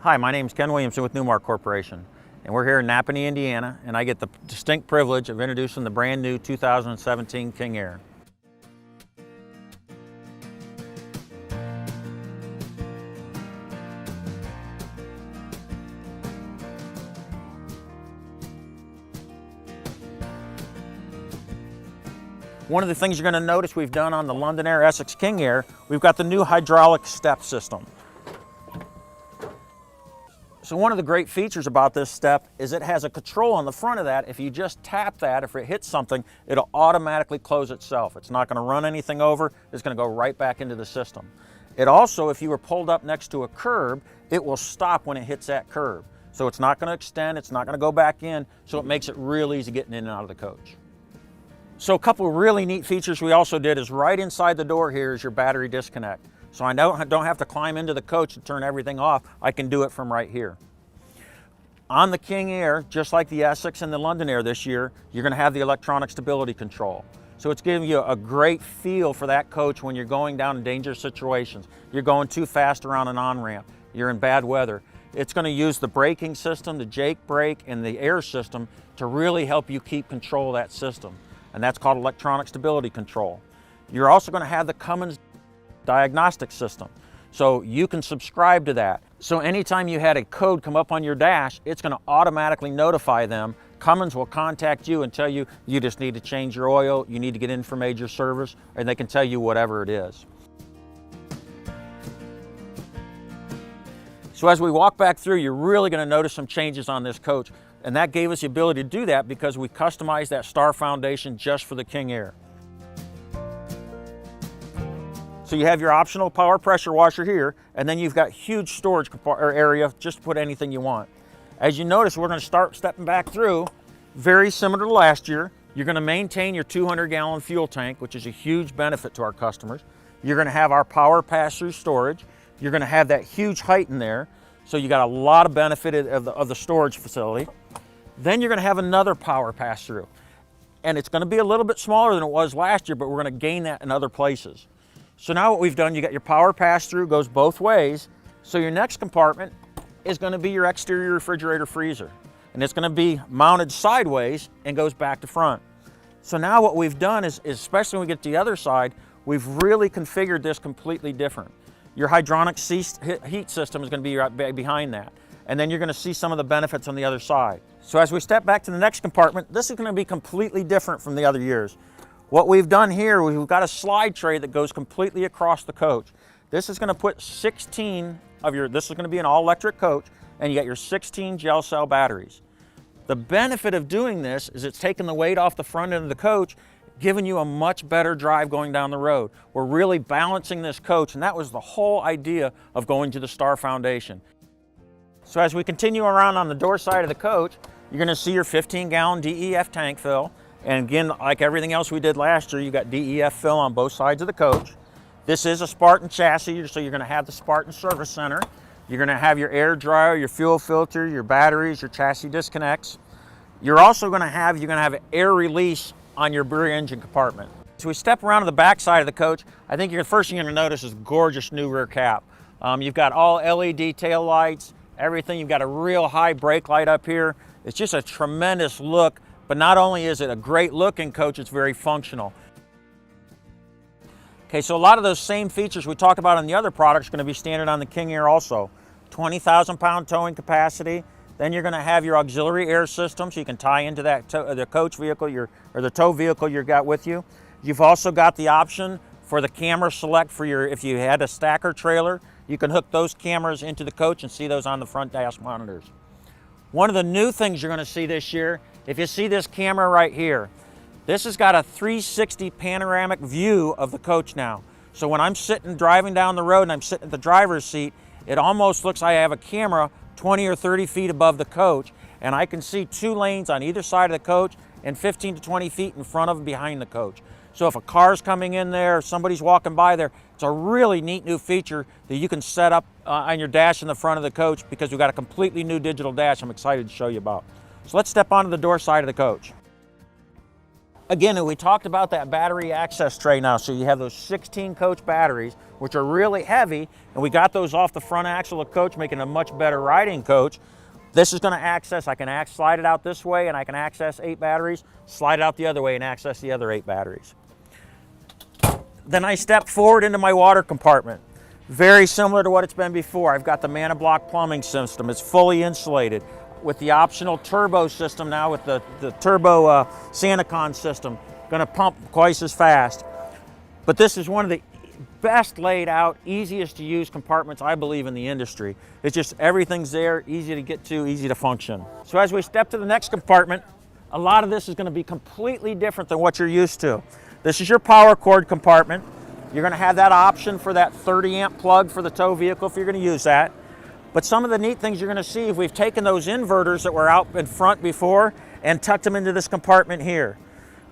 Hi, my name is Ken Williamson with Newmar Corporation, and we're here in Napanee, Indiana, and I get the distinct privilege of introducing the brand new 2017 King Aire. One of the things you're going to notice we've done on the London Aire Essex King Aire, we've got the new hydraulic step system. So one of the great features about this step is it has a control on the front of that. If you just tap that, if it hits something, it'll automatically close itself. It's not going to run anything over. It's going to go right back into the system. It also, if you were pulled up next to a curb, it will stop when it hits that curb. So it's not going to extend, it's not going to go back in, so it makes it real easy getting in and out of the coach. So a couple of really neat features we also did is right inside the door here is your battery disconnect. So I don't have to climb into the coach and turn everything off. I can do it from right here. On the King Aire, just like the Essex and the London Aire this year, you're going to have the electronic stability control. So it's giving you a great feel for that coach when you're going down in dangerous situations. You're going too fast around an on-ramp. You're in bad weather. It's going to use the braking system, the Jake brake, and the Aire system to really help you keep control of that system. And that's called electronic stability control. You're also going to have the Cummins diagnostic system. So you can subscribe to that. So anytime you had a code come up on your dash, it's going to automatically notify them. Cummins will contact you and tell you, you just need to change your oil, you need to get in for major service, and they can tell you whatever it is. So as we walk back through, you're really going to notice some changes on this coach. And that gave us the ability to do that because we customized that star foundation just for the King Aire. So you have your optional power pressure washer here, and then you've got huge storage area just to put anything you want. As you notice, we're going to start stepping back through, very similar to last year. You're going to maintain your 200-gallon fuel tank, which is a huge benefit to our customers. You're going to have our power pass-through storage. You're going to have that huge height in there, so you got a lot of benefit of the storage facility. Then you're going to have another power pass-through, and it's going to be a little bit smaller than it was last year, but we're going to gain that in other places. So now what we've done, you got your power pass-through, goes both ways. So your next compartment is going to be your exterior refrigerator freezer. And it's going to be mounted sideways and goes back to front. So now what we've done is especially when we get to the other side, we've really configured this completely different. Your hydronic heat system is going to be right behind that. And then you're going to see some of the benefits on the other side. So as we step back to the next compartment, this is going to be completely different from the other years. What we've done here, we've got a slide tray that goes completely across the coach. This is going to put 16 of this is going to be an all-electric coach, and you got your 16 gel cell batteries. The benefit of doing this is it's taking the weight off the front end of the coach, giving you a much better drive going down the road. We're really balancing this coach, and that was the whole idea of going to the Star Foundation. So as we continue around on the door side of the coach, you're going to see your 15-gallon DEF tank fill. And again, like everything else we did last year, you got DEF fill on both sides of the coach. This is a Spartan chassis, so you're going to have the Spartan service center. You're going to have your air dryer, your fuel filter, your batteries, your chassis disconnects. You're also going to have air release on your rear engine compartment. So we step around to the back side of the coach. I think the first thing you're going to notice is gorgeous new rear cap. You've got all LED tail lights, everything. You've got a real high brake light up here. It's just a tremendous look. But not only is it a great looking coach, it's very functional. Okay, so a lot of those same features we talked about on the other products are going to be standard on the King Aire also. 20,000 pound towing capacity. Then you're going to have your auxiliary air system, so you can tie into that the coach vehicle, or the tow vehicle you've got with you. You've also got the option for the camera select for if you had a stacker trailer, you can hook those cameras into the coach and see those on the front dash monitors. One of the new things you're going to see this year, if you see this camera right here, this has got a 360 panoramic view of the coach now. So when I'm driving down the road and I'm sitting at the driver's seat, it almost looks like I have a camera 20 or 30 feet above the coach, and I can see 2 lanes on either side of the coach and 15 to 20 feet in front of and behind the coach. So if a car's coming in there, or somebody's walking by there, it's a really neat new feature that you can set up on your dash in the front of the coach, because we've got a completely new digital dash I'm excited to show you about. So let's step onto the door side of the coach. Again, we talked about that battery access tray now. So you have those 16 coach batteries, which are really heavy, and we got those off the front axle of coach, making a much better riding coach. This is going to access, I can slide it out this way and I can access 8 batteries, slide it out the other way and access the other 8 batteries. Then I step forward into my water compartment. Very similar to what it's been before. I've got the ManaBlock plumbing system. It's fully insulated with the optional turbo system now, with the turbo Sanacon system. Going to pump twice as fast. But this is one of the best laid out, easiest to use compartments, I believe, in the industry. It's just everything's there, easy to get to, easy to function. So as we step to the next compartment, a lot of this is going to be completely different than what you're used to. This is your power cord compartment. You're going to have that option for that 30 amp plug for the tow vehicle if you're going to use that. But some of the neat things you're going to see, if we've taken those inverters that were out in front before and tucked them into this compartment here.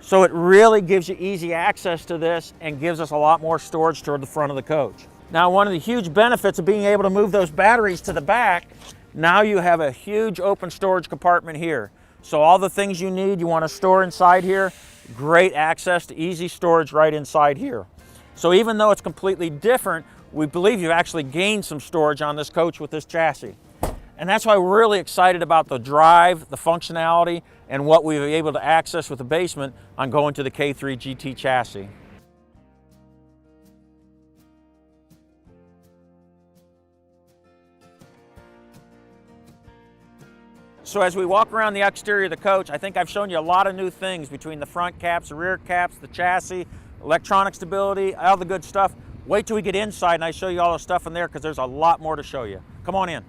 So it really gives you easy access to this and gives us a lot more storage toward the front of the coach. Now, one of the huge benefits of being able to move those batteries to the back, now you have a huge open storage compartment here. So all the things you need, you want to store inside here, great access to easy storage right inside here. So even though it's completely different, we believe you've actually gained some storage on this coach with this chassis. And that's why we're really excited about the drive, the functionality, and what we were able to access with the basement on going to the K3 GT chassis. So as we walk around the exterior of the coach, I think I've shown you a lot of new things between the front caps, the rear caps, the chassis, electronic stability, all the good stuff. Wait till we get inside and I show you all the stuff in there, because there's a lot more to show you. Come on in.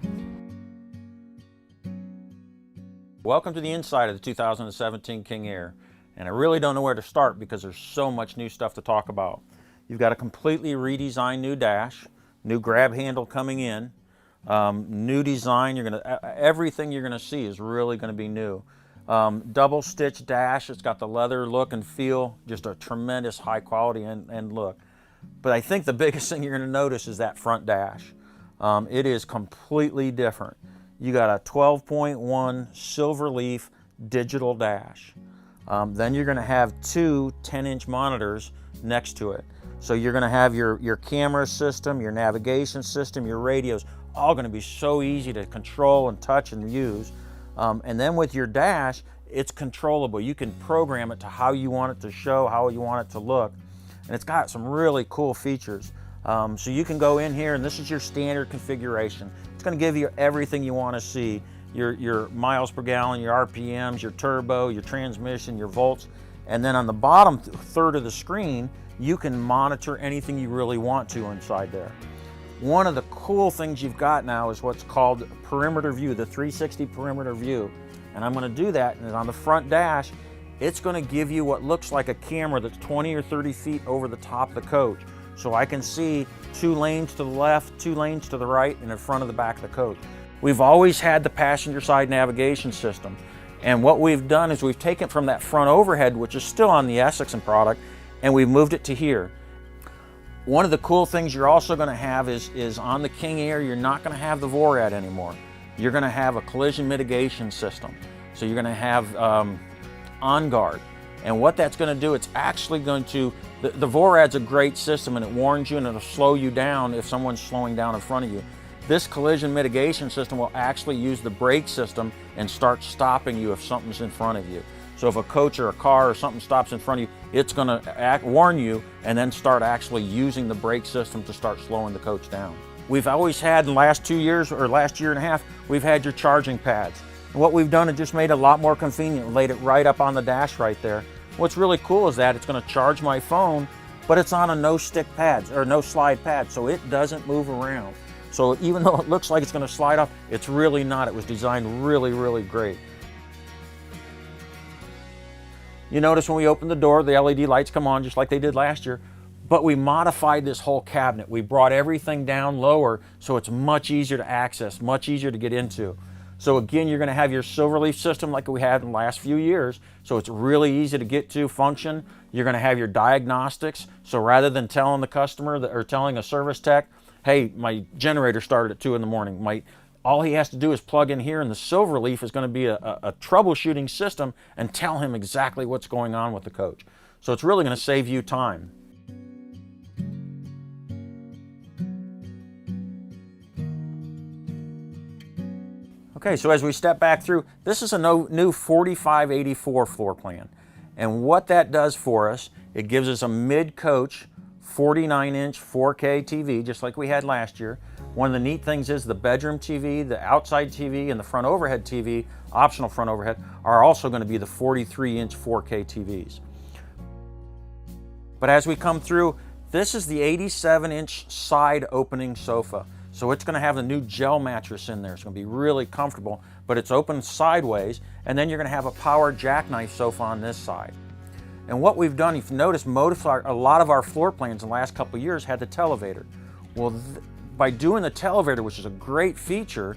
Welcome to the inside of the 2017 King Aire. And I really don't know where to start because there's so much new stuff to talk about. You've got a completely redesigned new dash, new grab handle coming in, new design. Everything you're gonna see is really gonna be new. Double stitch dash, it's got the leather look and feel, just a tremendous high quality and look. But I think the biggest thing you're going to notice is that front dash. It is completely different. You got a 12.1 silver leaf digital dash. Then you're going to have 2 10-inch monitors next to it. So you're going to have your camera system, your navigation system, your radios, all going to be so easy to control and touch and use. And then with your dash, it's controllable. You can program it to how you want it to show, how you want it to look. And it's got some really cool features. So you can go in here, and this is your standard configuration. It's going to give you everything you want to see. Your miles per gallon, your RPMs, your turbo, your transmission, your volts. And then on the bottom third of the screen, you can monitor anything you really want to inside there. One of the cool things you've got now is what's called perimeter view, the 360 perimeter view. And I'm going to do that, and on the front dash, it's going to give you what looks like a camera that's 20 or 30 feet over the top of the coach. So I can see 2 lanes to the left, 2 lanes to the right, and in front of the back of the coach. We've always had the passenger side navigation system. And what we've done is we've taken from that front overhead, which is still on the Essexon product, and we've moved it to here. One of the cool things you're also going to have is on the King Aire, you're not going to have the VORAD anymore. You're going to have a collision mitigation system. So you're going to have on guard. And what that's going to do, it's actually going to, the VORAD's a great system, and it warns you and it'll slow you down if someone's slowing down in front of you. This collision mitigation system will actually use the brake system and start stopping you if something's in front of you. So if a coach or a car or something stops in front of you, it's going to warn you and then start actually using the brake system to start slowing the coach down. We've always had, in the last 2 years or last year and a half, we've had your charging pads. And what we've done is just made it a lot more convenient, laid it right up on the dash right there. What's really cool is that it's going to charge my phone, but it's on a no stick pad or no slide pad, so it doesn't move around. So even though it looks like it's going to slide off, it's really not. It was designed really, really great. You notice when we open the door, the LED lights come on just like they did last year, but we modified this whole cabinet. We brought everything down lower so it's much easier to access, much easier to get into. So again, you're going to have your Silverleaf system like we had in the last few years, so it's really easy to get to, function. You're going to have your diagnostics, so rather than telling the customer or telling a service tech, hey, my generator started at 2 in the morning, my All he has to do is plug in here, and the Silverleaf is going to be a troubleshooting system and tell him exactly what's going on with the coach. So it's really going to save you time. Okay, so as we step back through, this is a new 4584 floor plan. And what that does for us, it gives us a mid-coach 49-inch 4K TV, just like we had last year. One of the neat things is the bedroom TV, the outside TV, and the front overhead TV, optional front overhead, are also going to be the 43-inch 4K TVs. But as we come through, this is the 87-inch side opening sofa. So it's going to have the new gel mattress in there. It's going to be really comfortable, but it's open sideways, and then you're going to have a power jackknife sofa on this side. And what we've done, if you notice, a lot of our floor plans in the last couple of years had the televator. Well, by doing the televator, which is a great feature,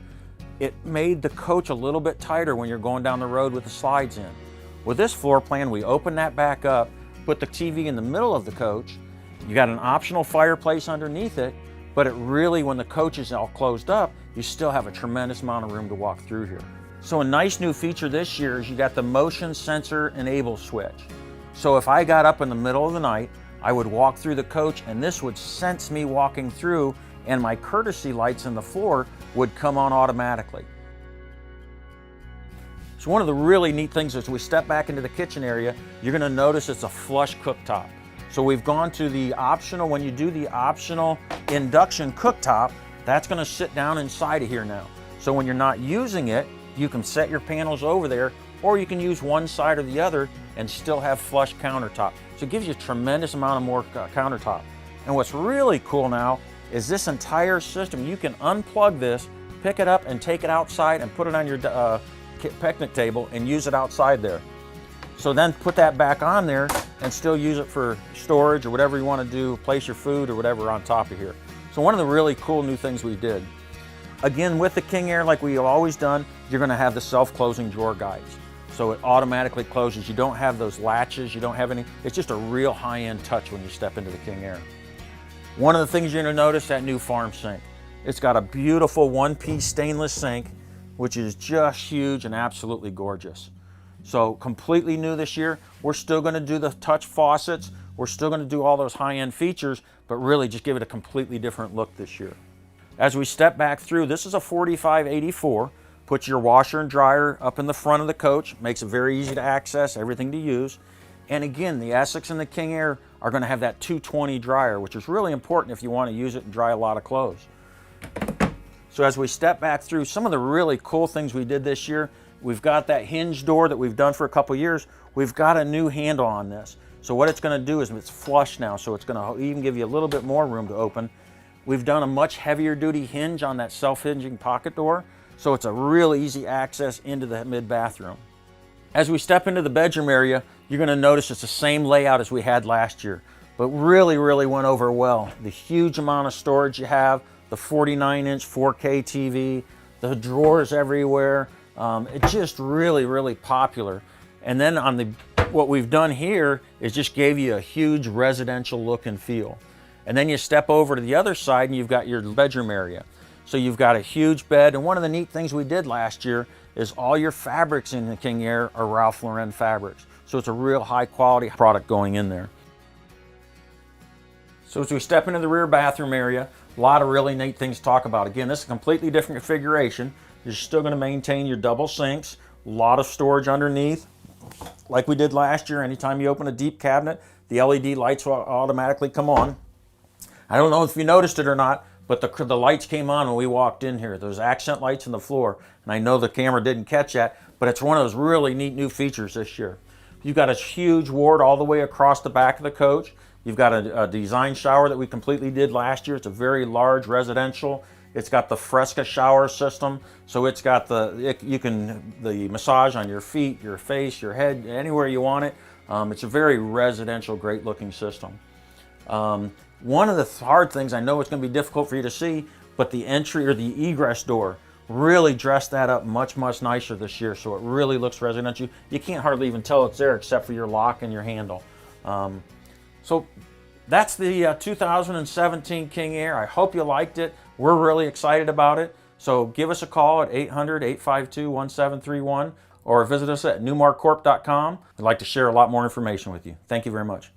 it made the coach a little bit tighter when you're going down the road with the slides in. With this floor plan, we open that back up, put the TV in the middle of the coach. You got an optional fireplace underneath it, but it really, when the coach is all closed up, you still have a tremendous amount of room to walk through here. So a nice new feature this year is you got the motion sensor enable switch. So if I got up in the middle of the night, I would walk through the coach and this would sense me walking through, and my courtesy lights in the floor would come on automatically. So one of the really neat things as we step back into the kitchen area, you're going to notice it's a flush cooktop. So we've gone to the optional, when you do the optional induction cooktop, that's going to sit down inside of here now. So when you're not using it, you can set your panels over there, or you can use one side or the other and still have flush countertop. So it gives you a tremendous amount of more countertop. And what's really cool now is this entire system, you can unplug this, pick it up and take it outside and put it on your picnic table and use it outside there. So then put that back on there and still use it for storage or whatever you want to do, place your food or whatever on top of here. So one of the really cool new things we did. Again, with the King Aire, like we've always done, you're going to have the self-closing drawer guides. So it automatically closes. You don't have those latches, you don't have any, it's just a real high-end touch when you step into the King Aire. One of the things you're going to notice, that new farm sink. It's got a beautiful one-piece stainless sink, which is just huge and absolutely gorgeous. So completely new this year. We're still going to do the touch faucets. We're still going to do all those high-end features, but really just give it a completely different look this year. As we step back through, this is a 4584. Put your washer and dryer up in the front of the coach. Makes it very easy to access, everything to use. And again, the Essex and the King Aire are going to have that 220 dryer, which is really important if you want to use it and dry a lot of clothes. So as we step back through, some of the really cool things we did this year, we've got that hinge door that we've done for a couple years. We've got a new handle on this. So what it's going to do is it's flush now, so it's going to even give you a little bit more room to open. We've done a much heavier duty hinge on that self-hinging pocket door, so it's a real easy access into the mid-bathroom. As we step into the bedroom area, you're going to notice it's the same layout as we had last year, but really went over well. The huge amount of storage you have, the 49-inch 4K TV, the drawers everywhere. It's just really popular. And then on what we've done here is just gave you a huge residential look and feel. And then you step over to the other side and you've got your bedroom area. So you've got a huge bed, and one of the neat things we did last year is all your fabrics in the King Aire are Ralph Lauren fabrics. So it's a real high quality product going in there. So as we step into the rear bathroom area, a lot of really neat things to talk about. Again, this is a completely different configuration. You're still going to maintain your double sinks, a lot of storage underneath. Like we did last year, anytime you open a deep cabinet, the LED lights will automatically come on. I don't know if you noticed it or not, but the lights came on when we walked in here. Those accent lights on the floor, and I know the camera didn't catch that, but it's one of those really neat new features this year. You've got a huge ward all the way across the back of the coach. You've got a design shower that we completely did last year. It's a very large residential. It's got the Fresca shower system, so it's got the massage on your feet, your face, your head, anywhere you want it. It's a very residential, great looking system. One of the hard things, I know it's going to be difficult for you to see, but the entry or the egress door, really dressed that up much nicer this year, so it really looks residential. You can't hardly even tell it's there except for your lock and your handle. So that's the 2017 King Aire. I hope you liked it. We're really excited about it. So give us a call at 800-852-1731 or visit us at newmarcorp.com. I'd like to share a lot more information with you. Thank you very much.